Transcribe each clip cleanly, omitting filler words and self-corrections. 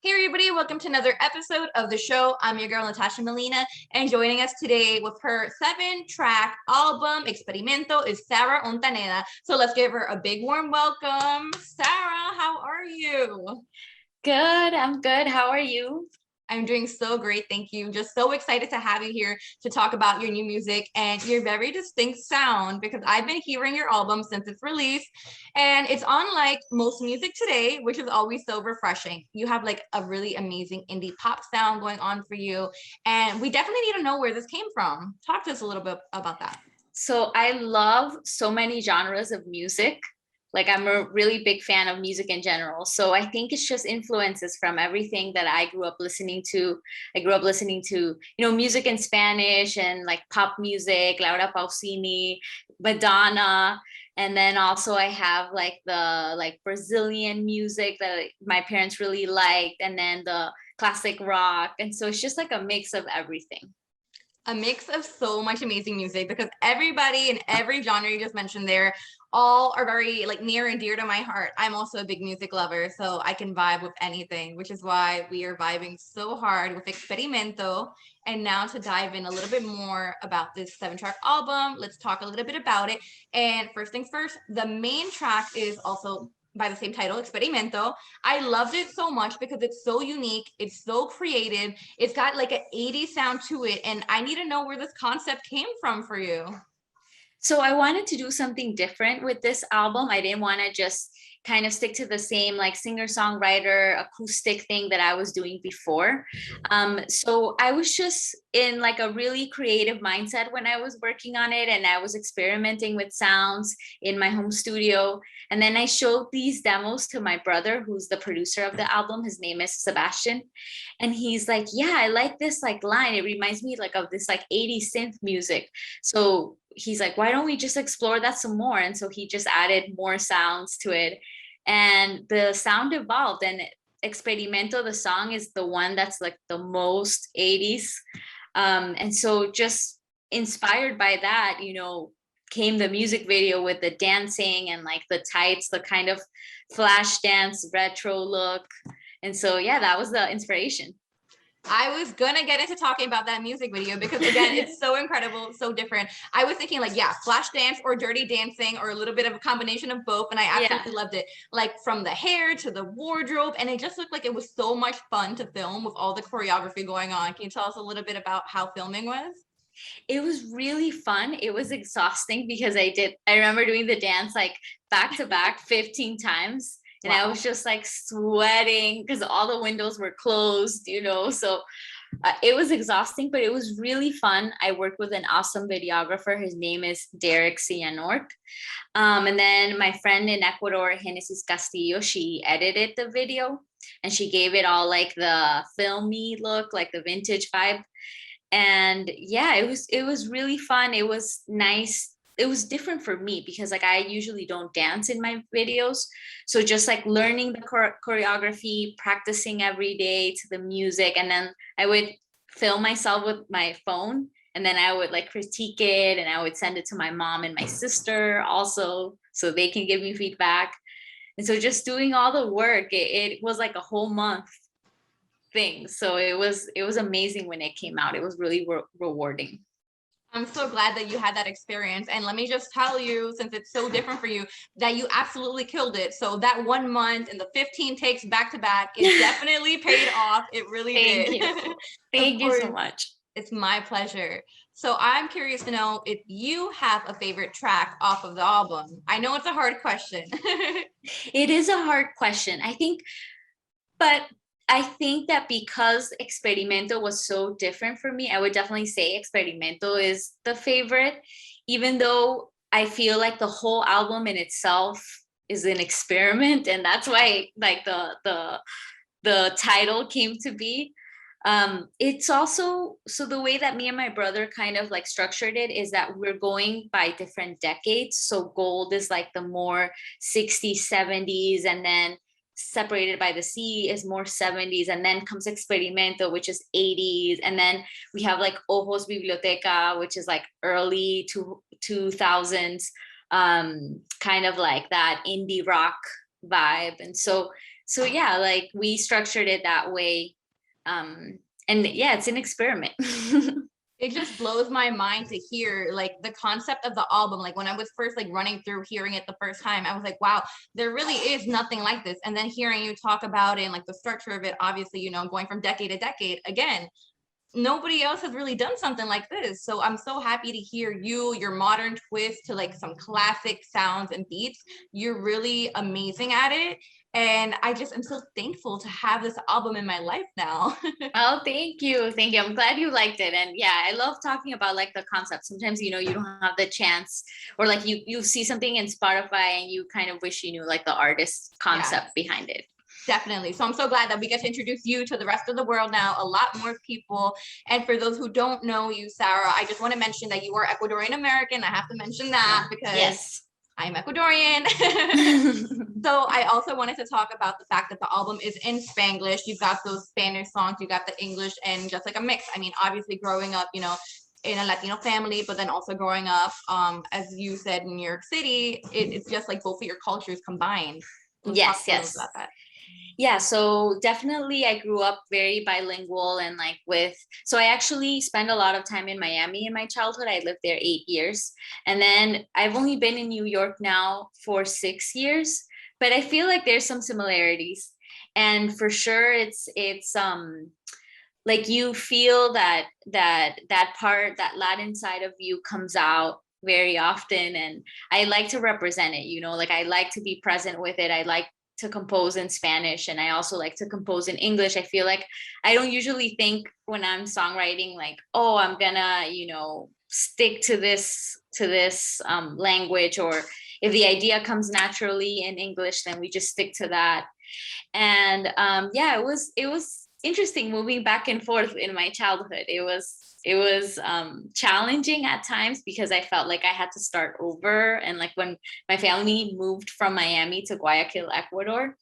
Hey everybody, welcome to another episode of the show. I'm your girl Natasha Molina, and joining us today with her 7-track album Experimento is Sara Ontaneda. So let's give her a big warm welcome. Sara, how are you? Good, I'm good. How are you? I'm doing so great, thank you. Just so excited to have you here to talk about your new music and your very distinct sound, because I've been hearing your album since its release, and it's unlike most music today, which is always so refreshing. You have like a really amazing indie pop sound going on for you, and we definitely need to know where this came from. Talk to us a little bit about that. So I love so many genres of music. Like I'm a really big fan of music in general. So I think it's just influences from everything that I grew up listening to. I grew up listening to, music in Spanish and like pop music, Laura Pausini, Madonna. And then also I have like the Brazilian music that my parents really liked, and then the classic rock. And so it's just like a mix of everything. A mix of so much amazing music, because everybody in every genre you just mentioned there all are very like near and dear to my heart. I'm also a big music lover, so I can vibe with anything, which is why we are vibing so hard with Experimento. And now to dive in a little bit more about this 7-track album, let's talk a little bit about it. And first things first, the main track is also by the same title, Experimento. I loved it so much because it's so unique, it's so creative, it's got like an 80s sound to it, and I need to know where this concept came from for you. So I wanted to do something different with this album. I didn't want to just kind of stick to the same like singer-songwriter acoustic thing that I was doing before. So I was just in like a really creative mindset when I was working on it, and I was experimenting with sounds in my home studio. And then I showed these demos to my brother, who's the producer of the album. His name is Sebastian. And he's like, yeah, I like this like line. It reminds me like of this like 80s synth music. So he's like, why don't we just explore that some more? And so he just added more sounds to it, and the sound evolved. And Experimento, the song, is the one that's like the most 80s. And so just inspired by that, came the music video with the dancing and like the tights, the kind of flash dance retro look. And so, yeah, that was the inspiration. I was gonna get into talking about that music video because again, it's so incredible, so different. I was thinking like, yeah, flash dance or dirty dancing or a little bit of a combination of both, and I absolutely loved it. Like from the hair to the wardrobe, and it just looked like it was so much fun to film with all the choreography going on. Can you tell us a little bit about how filming was? It was really fun. It was exhausting because I remember doing the dance like back to back 15 times. And I was just like sweating because all the windows were closed, So it was exhausting, but it was really fun. I worked with an awesome videographer. His name is Derek Cianort. And then my friend in Ecuador, Genesis Castillo, she edited the video and she gave it all like the filmy look, like the vintage vibe. And yeah, it was really fun. It was nice. It was different for me because like I usually don't dance in my videos. So just like learning the choreography, practicing every day to the music, and then I would film myself with my phone, and then I would like critique it, and I would send it to my mom and my sister also so they can give me feedback. And so just doing all the work, it was like a whole month thing. So it was amazing when it came out. It was really rewarding. I'm so glad that you had that experience. And let me just tell you, since it's so different for you, that you absolutely killed it. So that 1 month and the 15 takes back to back, it definitely paid off. It really Thank did. you. Thank you so much. It's my pleasure. So I'm curious to know if you have a favorite track off of the album. I know it's a hard question. It is a hard question, I think, but I think that because Experimento was so different for me, I would definitely say Experimento is the favorite, even though I feel like the whole album in itself is an experiment, and that's why like the title came to be. It's also, so the way that me and my brother kind of like structured it is that we're going by different decades. So gold is like the more 60s, 70s, and then separated by the sea is more 70s, and then comes Experimento, which is 80s, and then we have like Ojos Biblioteca, which is like early 2000s, kind of like that indie rock vibe. And so so yeah, like we structured it that way. And yeah, it's an experiment. It just blows my mind to hear like the concept of the album. Like when I was first like running through hearing it the first time, I was like, wow, there really is nothing like this. And then hearing you talk about it and like the structure of it, obviously, you know, going from decade to decade, again, nobody else has really done something like this. So I'm so happy to hear your modern twist to like some classic sounds and beats. You're really amazing at it. And I just am so thankful to have this album in my life now. Oh, thank you. Thank you. I'm glad you liked it. And yeah, I love talking about like the concept. Sometimes, you know, you don't have the chance, or like you see something in Spotify and you kind of wish you knew like the artist concept behind it. Definitely. So I'm so glad that we get to introduce you to the rest of the world now, a lot more people. And for those who don't know you, Sara, I just want to mention that you are Ecuadorian American. I have to mention that because yes, I'm Ecuadorian. So I also wanted to talk about the fact that the album is in Spanglish. You've got those Spanish songs, you got the English, and just like a mix. I mean, obviously growing up, you know, in a Latino family, but then also growing up, as you said, in New York City, it's just like both of your cultures combined. So yes, talk yes. about that. Yeah, so definitely I grew up very bilingual and like so I actually spent a lot of time in Miami in my childhood. I lived there 8 years. And then I've only been in New York now for 6 years, but I feel like there's some similarities. And for sure it's like you feel that part, that Latin side of you comes out very often. And I like to represent it, you know, like I like to be present with it. I like to compose in Spanish, and I also like to compose in English. I feel like I don't usually think when I'm songwriting like, oh, I'm gonna, you know, stick to this language, or if the idea comes naturally in English, then we just stick to that. And yeah, it was interesting moving back and forth in my childhood. It was challenging at times because I felt like I had to start over. And like when my family moved from Miami to Guayaquil, Ecuador,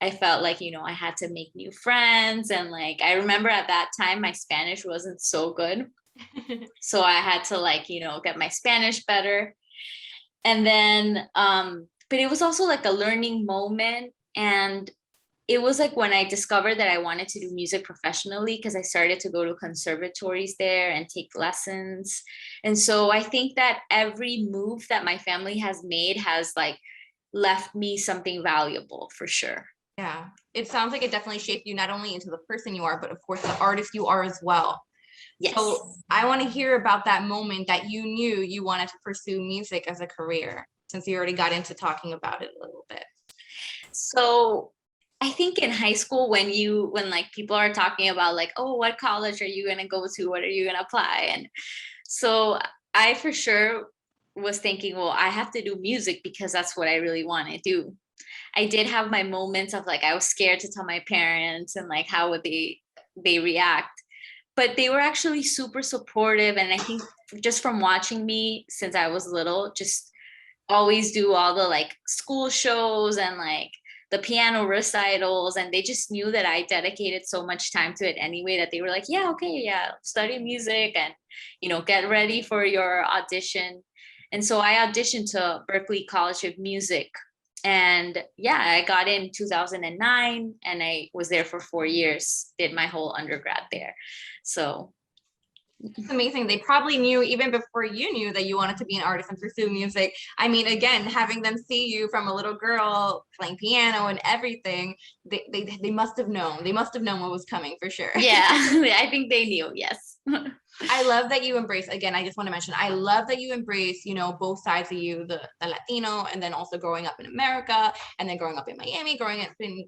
I felt like, you know, I had to make new friends. And like, I remember at that time, my Spanish wasn't so good. So I had to like, you know, get my Spanish better. And then, but it was also like a learning moment. And it was like when I discovered that I wanted to do music professionally, because I started to go to conservatories there and take lessons. And so I think that every move that my family has made has like left me something valuable for sure. Yeah, it sounds like it definitely shaped you not only into the person you are, but of course the artist you are as well. Yes. So I want to hear about that moment that you knew you wanted to pursue music as a career, since you already got into talking about it a little bit. So I think in high school, when like people are talking about like, oh, what college are you going to go to? What are you going to apply? And so I for sure was thinking, well, I have to do music because that's what I really want to do. I did have my moments of like, I was scared to tell my parents and like, how would they react? But they were actually super supportive. And I think just from watching me since I was little, just always do all the like school shows and like the piano recitals, and they just knew that I dedicated so much time to it anyway that they were like, yeah, okay, yeah, study music and, you know, get ready for your audition. And so I auditioned to Berklee College of Music, and yeah, I got in 2009 and I was there for 4 years, did my whole undergrad there. So it's amazing. They probably knew even before you knew that you wanted to be an artist and pursue music. I mean, again, having them see you from a little girl playing piano and everything, they must have known. They must have known what was coming for sure. yeah, I think they knew. Yes. I love that you embrace, again, I just want to mention, I love that you embrace, you know, both sides of you, the Latino, and then also growing up in America, and then growing up in Miami, growing up in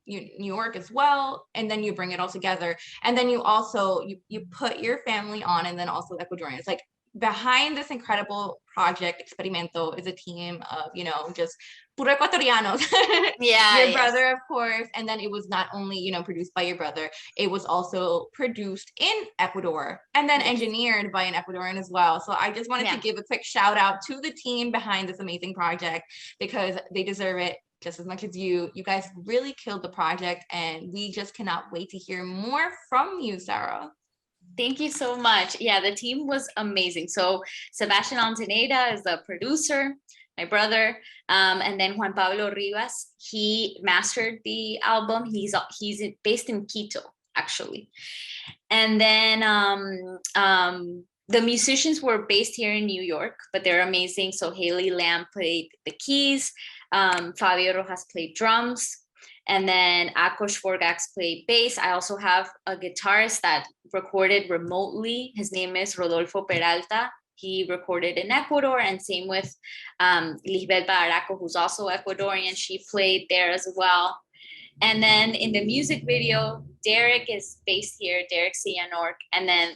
New York as well, and then you bring it all together. And then you also, you put your family on, and then also Ecuadorians. Like behind this incredible project, Experimento is a team of, you know, just puro Ecuadorianos. Yeah. Your yes. brother, of course. And then it was not only, you know, produced by your brother, it was also produced in Ecuador and then Yes. engineered by an Ecuadorian as well. So I just wanted to give a quick shout out to the team behind this amazing project, because they deserve it just as much as you. You guys really killed the project, and we just cannot wait to hear more from you, Sara. Thank you so much. Yeah, the team was amazing. So Sara Ontaneda is the producer. my brother. And then Juan Pablo Rivas, he mastered the album. He's based in Quito, actually. And then the musicians were based here in New York, but they're amazing. So Haley Lamb played the keys, Fabio Rojas played drums, and then Akos Forgax played bass. I also have a guitarist that recorded remotely. His name is Rodolfo Peralta. He recorded in Ecuador, and same with Lisbeth Bararaco, who's also Ecuadorian. She played there as well. And then in the music video, Derek is based here, Derek Cianork. And then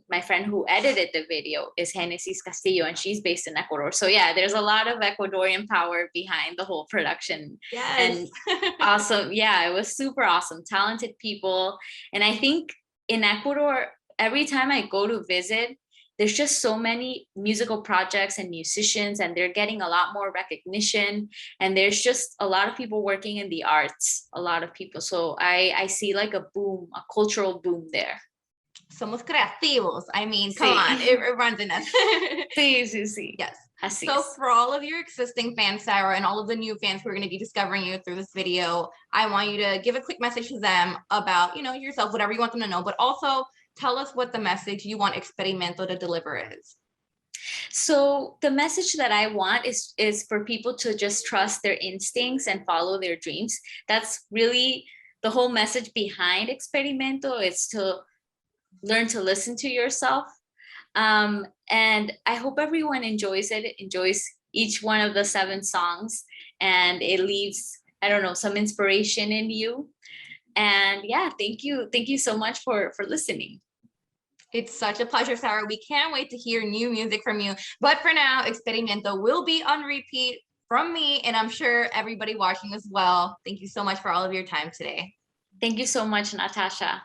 my friend who edited the video is Genesis Castillo, and she's based in Ecuador. So yeah, there's a lot of Ecuadorian power behind the whole production. Yes. And awesome. Yeah, it was super awesome. Talented people. And I think in Ecuador, every time I go to visit, there's just so many musical projects and musicians, and they're getting a lot more recognition. And there's just a lot of people working in the arts, a lot of people. So I see like a boom, a cultural boom there. Somos creativos. I mean, come on, it runs in us. Sí. Yes. Así So es. for all of your existing fans, Sarah, and all of the new fans who are going to be discovering you through this video, I want you to give a quick message to them about, yourself, whatever you want them to know, but also tell us what the message you want Experimento to deliver is. So the message that I want is for people to just trust their instincts and follow their dreams. That's really the whole message behind Experimento, is to learn to listen to yourself. And I hope everyone enjoys it, enjoys each one of the 7 songs, and it leaves, I don't know, some inspiration in you. And yeah, thank you so much for listening. It's such a pleasure, Sarah. We can't wait to hear new music from you. But for now, Experimento will be on repeat from me, and I'm sure everybody watching as well. Thank you so much for all of your time today. Thank you so much, Natasha.